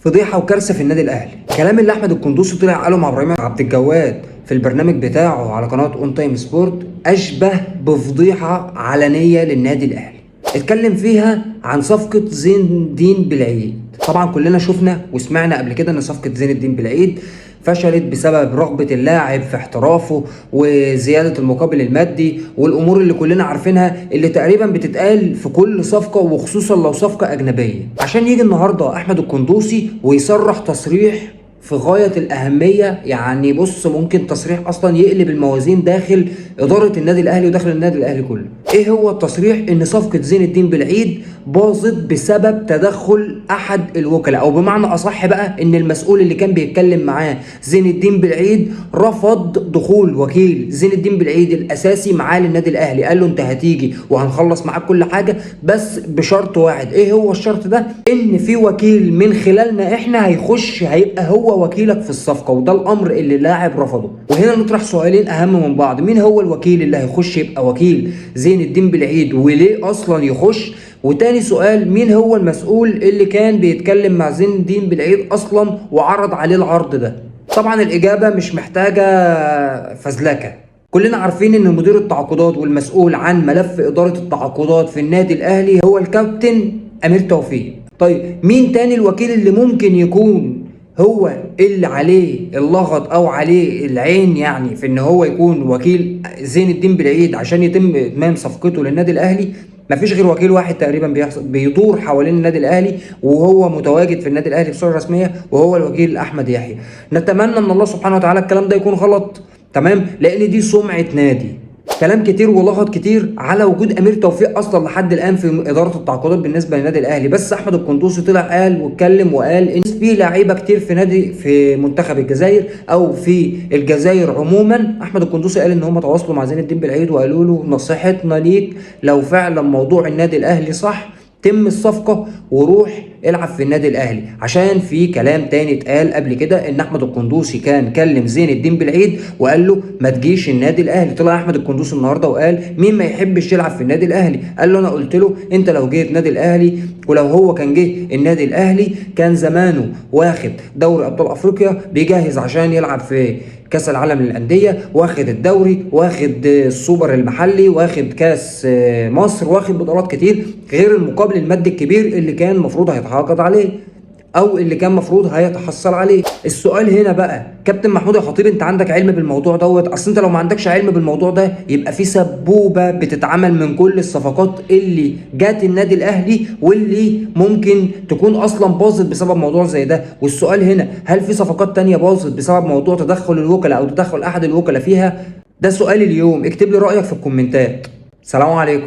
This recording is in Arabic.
فضيحه وكارثه في النادي الاهلي. الكلام اللي احمد القندوسي طلع قاله مع ابراهيم عبد الجواد في البرنامج بتاعه على قناه اون تايم سبورت اشبه بفضيحه علنيه للنادي الاهلي. اتكلم فيها عن صفقه زين الدين بالعيد. طبعا كلنا شفنا وسمعنا قبل كده ان صفقه زين الدين بالعيد فشلت بسبب رغبة اللاعب في احترافه وزيادة المقابل المادي والأمور اللي كلنا عارفينها اللي تقريبا بتتقال في كل صفقة، وخصوصا لو صفقة أجنبية. عشان يجي النهاردة أحمد القندوسي ويصرح تصريح في غاية الأهمية، يعني بص ممكن تصريح أصلا يقلب الموازين داخل إدارة النادي الأهلي وداخل النادي الأهلي كله. إيه هو التصريح؟ إن صفقة زين الدين بالعيد باظت بسبب تدخل أحد الوكلاء، أو بمعنى أصح بقى إن المسؤول اللي كان بيتكلم معاه زين الدين بالعيد رفض دخول وكيل زين الدين بالعيد الأساسي معاه للنادي الأهلي. قال له أنت هتيجي وهنخلص معاك كل حاجة بس بشرط واحد. إيه هو الشرط ده؟ إن في وكيل من خلالنا إحنا هيخش هيبقى هو وكيلك في الصفقة، وده الأمر اللي اللاعب رفضه. وهنا نطرح سؤالين أهم من بعض: مين هو الوكيل اللي هيخش يبقى وكيل زين الدين بالعيد وليه أصلا يخش؟ وتاني سؤال: مين هو المسؤول اللي كان بيتكلم مع زين الدين بالعيد اصلا وعرض عليه العرض ده؟ طبعا الاجابه مش محتاجه فزلكه. كلنا عارفين ان مدير التعاقدات والمسؤول عن ملف اداره التعاقدات في النادي الاهلي هو الكابتن امير توفيق. طيب مين تاني الوكيل اللي ممكن يكون هو اللي عليه اللغط او عليه العين، يعني في ان هو يكون وكيل زين الدين بالعيد عشان يتم اتمام صفقته للنادي الاهلي؟ مفيش غير وكيل واحد تقريبا بيدور حوالين النادي الاهلي وهو متواجد في النادي الاهلي بصوره رسميه، وهو الوكيل احمد يحيى. نتمنى من الله سبحانه وتعالى الكلام ده يكون غلط، تمام، لان دي سمعه نادي. كلام كتير ولغط كتير على وجود امير توفيق اصلا لحد الان في اداره التعاقدات بالنسبه للنادي الاهلي، بس احمد القندوسي طلع قال واتكلم وقال ان في لعيبه كتير في منتخب الجزائر او في الجزائر عموما. احمد القندوسي قال ان هم تواصلوا مع زين الدين بالعيد وقالوا له نصيحتنا ليك لو فعلا موضوع النادي الاهلي صح تم الصفقه وروح العب في النادي الاهلي. عشان في كلام تاني اتقال قبل كده ان احمد القندوسي كان كلم زين الدين بالعيد وقال له ما تجيش النادي الاهلي. طلع احمد القندوسي النهارده وقال مين ما يحبش يلعب في النادي الاهلي؟ قال له انا قلت له انت لو جيت النادي الاهلي، ولو هو كان جه النادي الاهلي كان زمانه واخد دوري ابطال افريقيا بيجهز عشان يلعب في كاس العالم للانديه، واخد الدوري، واخد السوبر المحلي، واخد كاس مصر، واخد بطولات كتير غير المقابل المادي الكبير اللي كان المفروض هيتعاقد عليه او اللي كان المفروض هيتحصل عليه. السؤال هنا بقى كابتن محمود يا خطيب، انت عندك علم بالموضوع دوت؟ اصل انت لو ما عندكش علم بالموضوع ده يبقى في سبوبه بتتعمل من كل الصفقات اللي جات النادي الاهلي واللي ممكن تكون اصلا باظت بسبب موضوع زي ده. والسؤال هنا هل في صفقات تانية باظت بسبب موضوع تدخل الوكلاء او تدخل احد الوكلاء فيها؟ ده سؤال اليوم. اكتب لي رايك في الكومنتات. سلام عليكم.